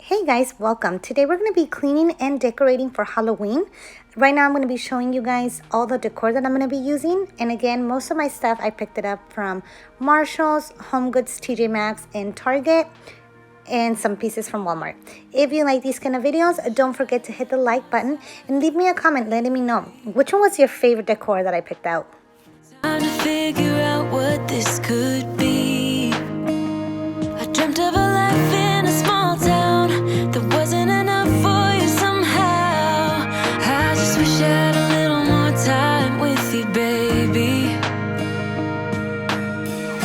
Hey guys, welcome. Today we're going to be cleaning and decorating for Halloween. Right now I'm going to be showing you guys all the decor that I'm going to be using. And again, most of my stuff I picked it up from Marshall's, Home Goods, TJ Maxx, and Target, and some pieces from Walmart. If you like these kind of videos, don't forget to hit the like button and leave me a comment letting me know which one was your favorite decor that I picked out. Time to figure out what this could be. I dreamt of a life in a small town that wasn't enough for you somehow. I just wish I had a little more time with you, baby.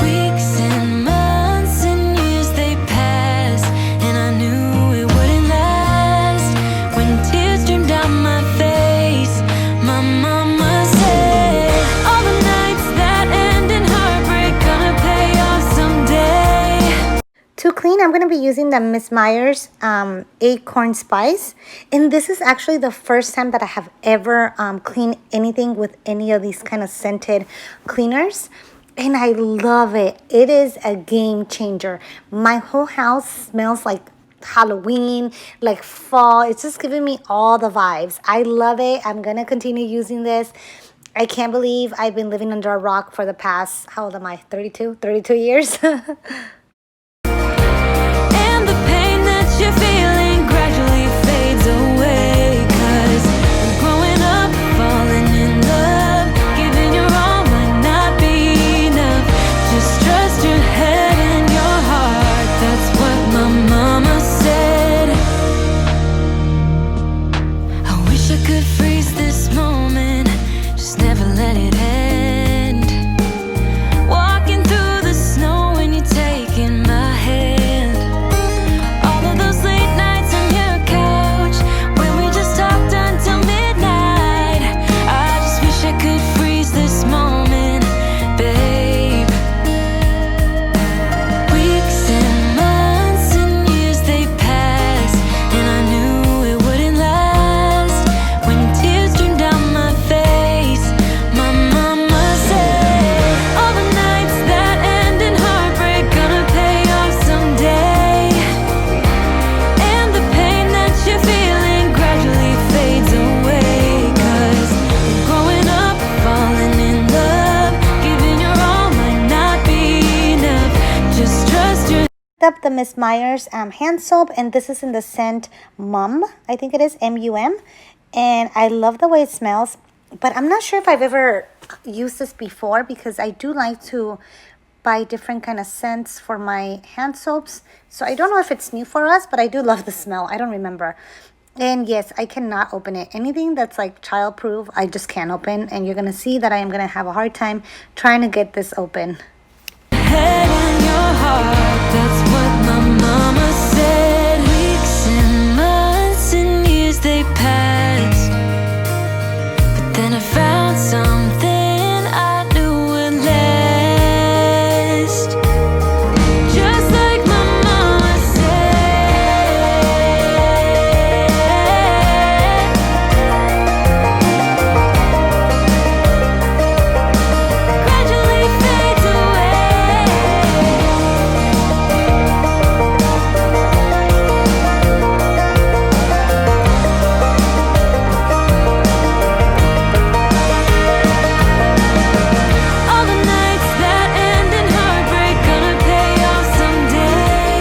Weeks and months and years they passed, and I knew it wouldn't last. When tears streamed down my face, my mama said, all the nights that end in heartbreak gonna pay off someday. To clean, I'm going to be using the Miss Meyer's Acorn Spice. And this is actually the first time that I have ever cleaned anything with any of these kind of scented cleaners. And I love it. It is a game changer. My whole house smells like Halloween, like fall. It's just giving me all the vibes. I love it. I'm going to continue using this. I can't believe I've been living under a rock for the past, how old am I? 32 years. And the pain that you're feeling gradually fades away. 'Cause growing up, falling in love, giving your all might not be enough. Just trust your head and your heart. That's what my mama said. I wish I could freeze this moment, just never let it end. Walking through the snow when you're taking my hand. All of those late nights on your couch when we just talked until midnight. I just wish I could freeze this moment, babe. Weeks and months and years they passed, and I knew it wouldn't last. When tears streamed down my face, my mama said, all the nights that end in heartbreak gonna pay off someday. And the pain that you're feeling gradually fades away. 'Cause growing up, falling in love, giving your all might not be enough. Just trust your Up the Miss Meyer's hand soap, and this is in the scent Mum. I think it is MUM, and I love the way it smells. But I'm not sure if I've ever used this before, because I do like to buy different kind of scents for my hand soaps. So I don't know if it's new for us, but I do love the smell. I don't remember. And yes, I cannot open it. Anything that's like child-proof, I just can't open. And you're going to see that I am going to have a hard time trying to get this open. head and your heart. That's what my mama said. Weeks and months and years they passed, but then I found something I knew would last. Just like my mama said. Gradually fades away. All the nights that end in heartbreak gonna pay off someday.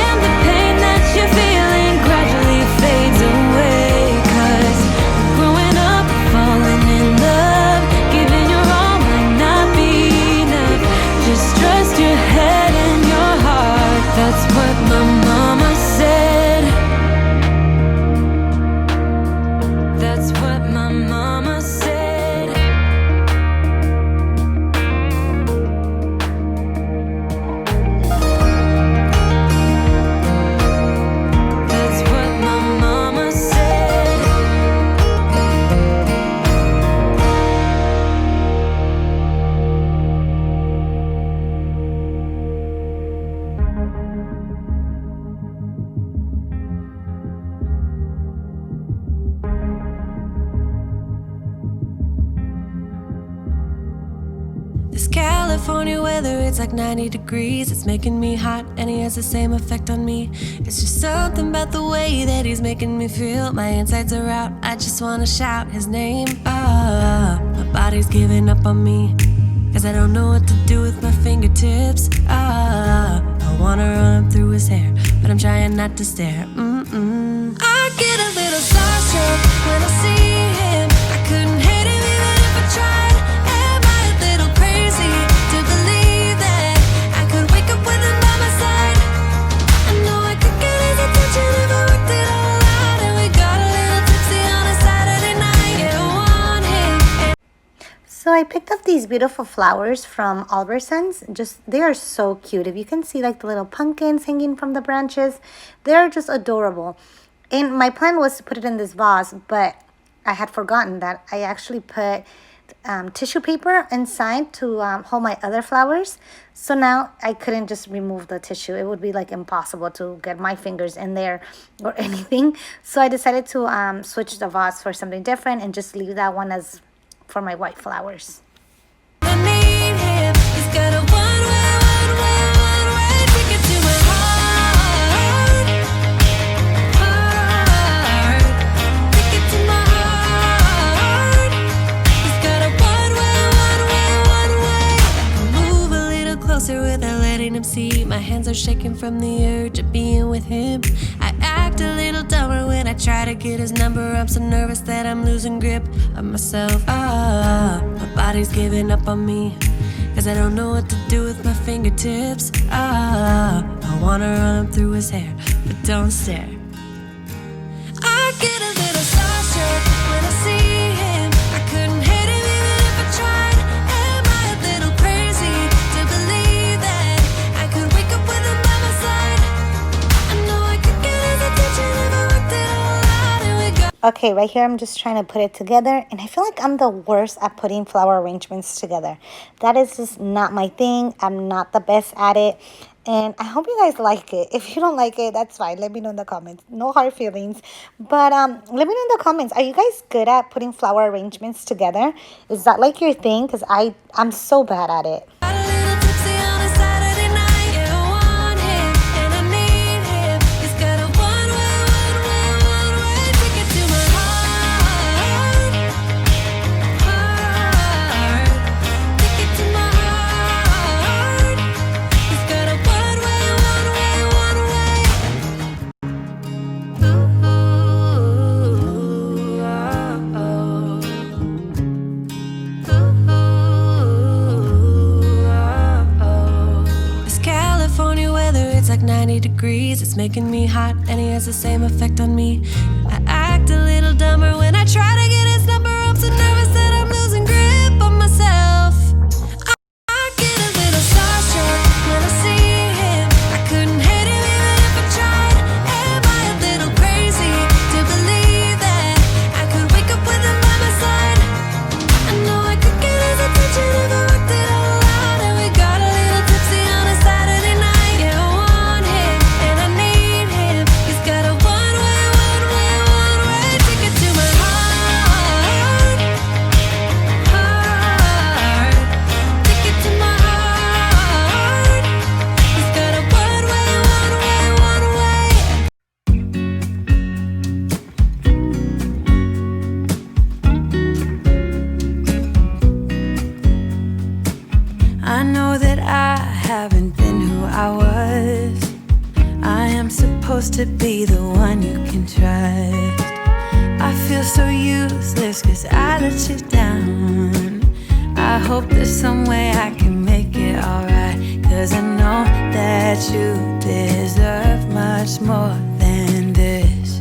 And the pain that you're feeling gradually fades away. 'Cause growing up, falling in love, giving your all might not be enough. Just trust your head and your heart. That's what my mama said. That's what my mama said. That's what my mama said. California weather, it's like 90 degrees. It's making me hot and he has the same effect on me. It's just something about the way that he's making me feel. My insides are out, I just wanna shout his name. My body's giving up on me, cause I don't know what to do with my fingertips. I wanna run up through his hair, but I'm trying not to stare. I get a little starstruck when I see him. I couldn't hate him even if I tried. Am I a little crazy to believe that I could wake up with him by my side? I know I could get his attention if I worked it all out. And we got a little tipsy on a Saturday night. Yeah, I want him. So I picked up these beautiful flowers from Albertsons. They are so cute. If you can see like the little pumpkins hanging from the branches, they're just adorable. And my plan was to put it in this vase, but I had forgotten that I actually put tissue paper inside to hold my other flowers. So now I couldn't just remove the tissue. It would be like impossible to get my fingers in there or anything. So I decided to switch the vase for something different and just leave that one as for my white flowers. I need him. He's got a one-way ticket to my heart. Ticket to my heart. He's got a one-way. Move a little closer without letting him see. My hands are shaking from the urge of being with him. I act a little dumber when I try to get his number. I'm so nervous that I'm losing grip of myself. My body's giving up on me, cause I don't know what to do with my fingertips. I wanna run up through his hair, but don't stare. I get a little starstruck when I see him. I couldn't hate him even if I tried. Am I a little crazy to believe that I could wake up with him by my side? I know I could get his attention if I worked it all out. And we got Okay, right here I'm just trying to put it together, and I feel like I'm the worst at putting flower arrangements together. That is just not my thing. I'm not the best at it, and I hope you guys like it. If you don't like it, that's fine. Let me know in the comments. No hard feelings, but let me know in the comments. Are you guys good at putting flower arrangements together? Is that like your thing? Because I'm so bad at it. a little tipsy on a Saturday night. Yeah, I want him and I need him. He's got a one-way ticket to my heart. Ticket to my heart. He's got a one-way. Ooh, This California weather, it's like 90 degrees. It's making me hot and he has the same effect on me. I act a little dumber when I try to get his number. I'm so nervous that I'm losing grip on myself. I get a little starstruck when I see him. I couldn't hate him even if I tried. Am I a little crazy to believe that I could wake up with him by my side? I know I could get his attention if I worked it all out. And we got a little tipsy on a Saturday night. Yeah, I want him and I need him. He's got a one-way ticket to my heart. Ticket to my heart. He's got a one-way. I know that I haven't been who I was. I am supposed to be the one you can trust. I feel so useless cause I let you down. I hope there's some way I can make it alright, cause I know that you deserve much more than this.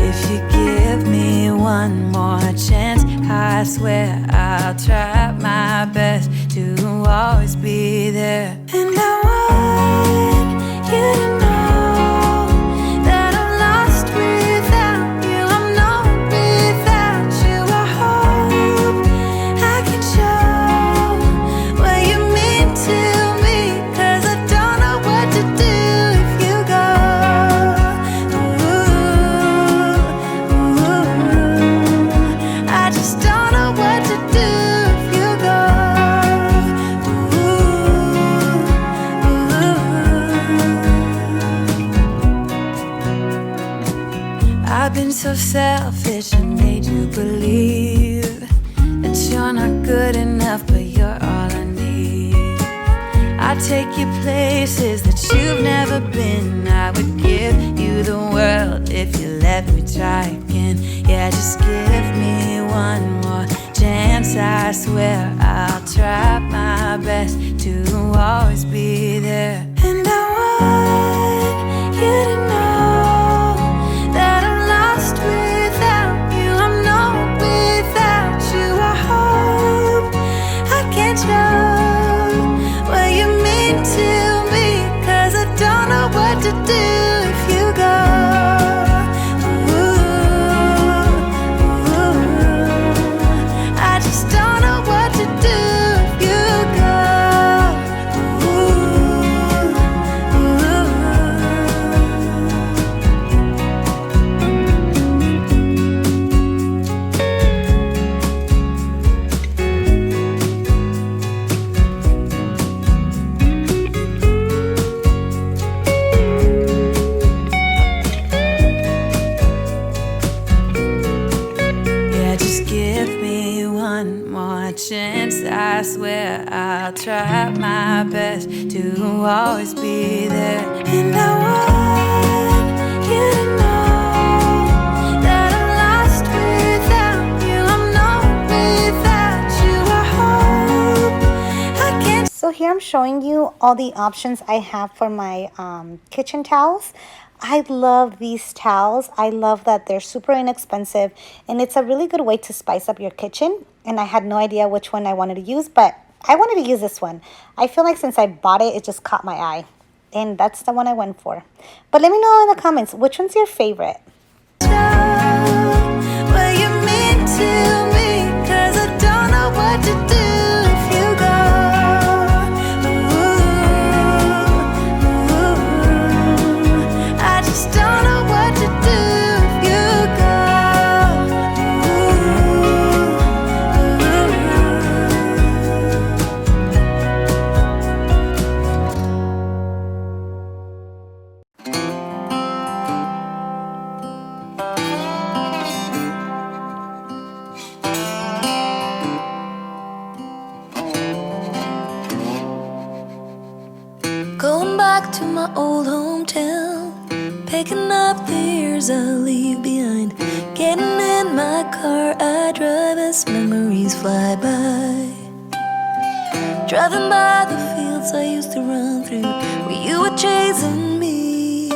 If you give me one more chance, I swear I'll try my best to always be there. And I want you to know that I'm lost without you. I'm not without you. I hope I can show what you mean to me, cause I don't know what to do if you go. I just don't know what to do if been so selfish and made you believe that you're not good enough, but you're all I need. I'd take you places that you've never been. I would give you the world if you let me try again. Yeah, just give me one more chance. I swear I'll try my best to always be there. And I want you to know that I'm lost without you. I'm not without you. I hope I can show what you mean to me, 'cause I don't know what to do if you go. I just don't know what to do if you go. Yeah, just give me one more chance. I swear I'll try my best to always be there. And I want you to know that I'm lost without you. I'm not without you. I hope I can. So here I'm showing you all the options I have for my kitchen towels. I love these towels. I love that they're super inexpensive, and it's a really good way to spice up your kitchen. And I had no idea which one I wanted to use, but I wanted to use this one. I feel like since I bought it, it just caught my eye, and that's the one I went for. But let me know in the comments, which one's your favorite? What you mean to me, 'cause I don't know what to do if you go. I just don't know what to do if you go. Going back to my old hometown, picking up the years I leave behind. Getting in my car, I drive as memories fly by. Driving by the fields I used to run through, where you were chasing me.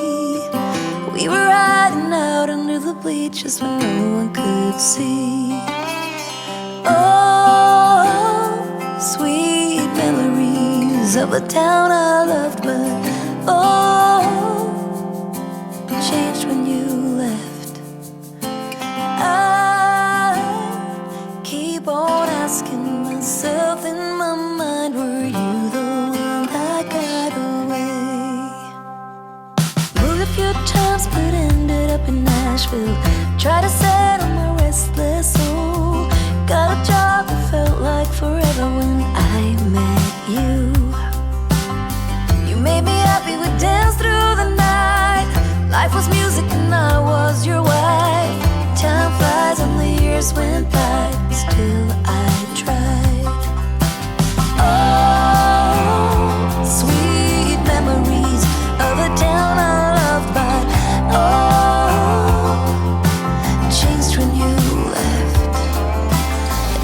We were riding out under the bleachers when no one could see. Oh, sweet memories of a town I loved, but oh, changed when you left. I keep on asking myself in my mind, were you the one that got away? Moved a few times but ended up in Nashville. Tried to settle my restless soul. Got a job that felt like forever when I met you. You made me happy, we danced through the night. Life was music and I was your wife. Time flies and the years went by, still I tried. Oh, sweet memories of a town I loved, but oh, changed when you left.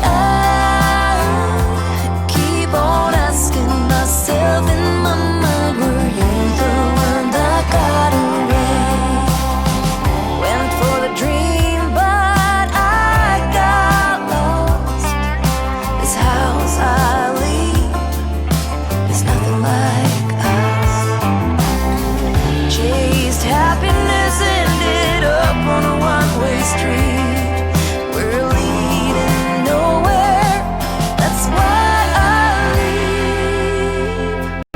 I keep on asking myself in my mind, were you the one that got away? Went for the dream, but I got lost. This house I leave is nothing like us. Chased happiness, ended up on a one-way street. We're leading nowhere, that's why I leave.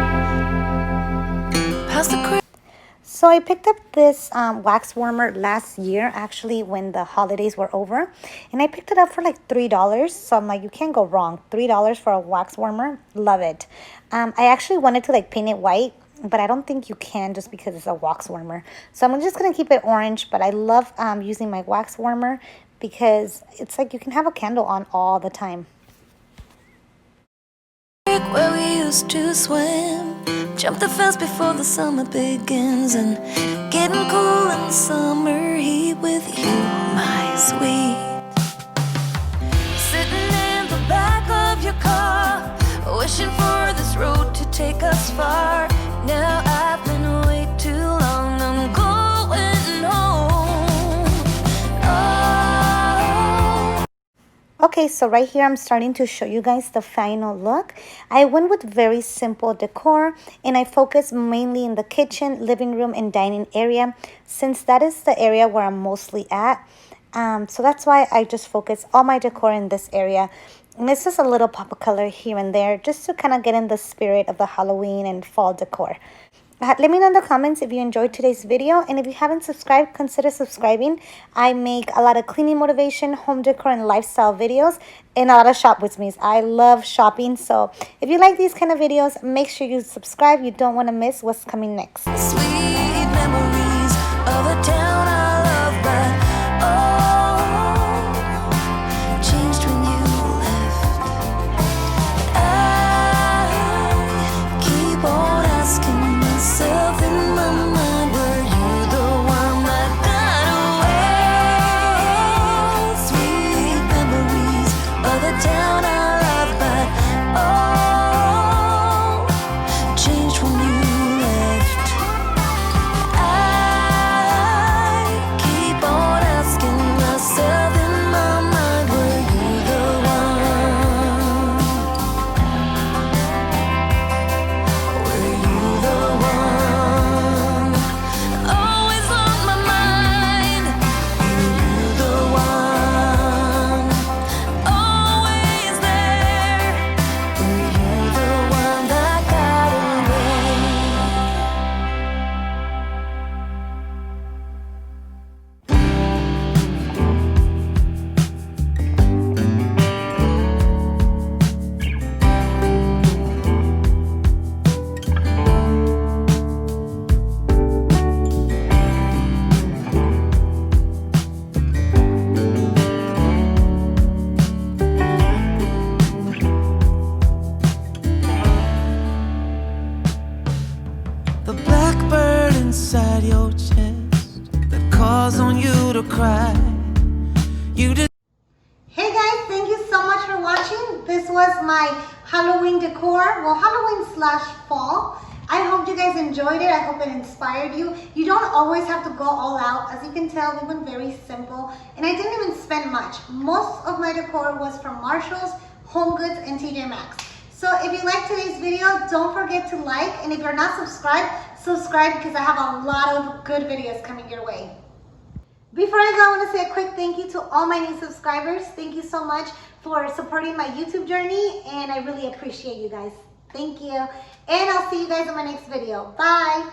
Past the So I picked up this wax warmer last year, actually, when the holidays were over. And I picked it up for like $3. So I'm like, you can't go wrong. $3 for a wax warmer. Love it. I actually wanted to like paint it white, but I don't think you can just because it's a wax warmer. So I'm just going to keep it orange, but I love using my wax warmer because it's like you can have a candle on all the time. Where we used to swim, jump the fence before the summer begins, and getting cool in the summer heat with you, my sweet. Sitting in the back of your car, wishing for this road to take us far. Now I've been away too long, I'm going home. Oh. Okay, so right here I'm starting to show you guys the final look. I went with very simple decor, and I focused mainly in the kitchen, living room, and dining area, since that is the area where I'm mostly at. So that's why I just focus all my decor in this area. And it's just a little pop of color here and there, just to kind of get in the spirit of the Halloween and fall decor. Let me know in the comments if you enjoyed today's video, and if you haven't subscribed, consider subscribing. I make a lot of cleaning motivation, home decor, and lifestyle videos, and a lot of shop with me's. I love shopping, so if you like these kind of videos, make sure you subscribe. You don't want to miss what's coming next. Sweet memories of a town I love, but oh, changed when you left. I keep on asking myself in my mind, were you the one that got away? Sweet memories of the town I love, but oh, changed when you left. I keep on asking myself in my mind, were you the one? Were you the one? Always on my mind. Were you the one? Always there. Were you the one that got away? The blackbird inside your chest that calls on you to cry. You just Hey guys, thank you so much for watching. This was my Halloween decor, well, Halloween / fall. I hope you guys enjoyed it. I hope it inspired you. You don't always have to go all out. As you can tell, we went very simple, and I didn't even spend much. Most of my decor was from Marshall's, Home Goods, and TJ Maxx. So if you liked today's video, don't forget to like, and if you're not subscribed, subscribe, because I have a lot of good videos coming your way. Before I go, I want to say a quick thank you to all my new subscribers. Thank you so much for supporting my YouTube journey, and I really appreciate you guys. Thank you, and I'll see you guys in my next video. Bye!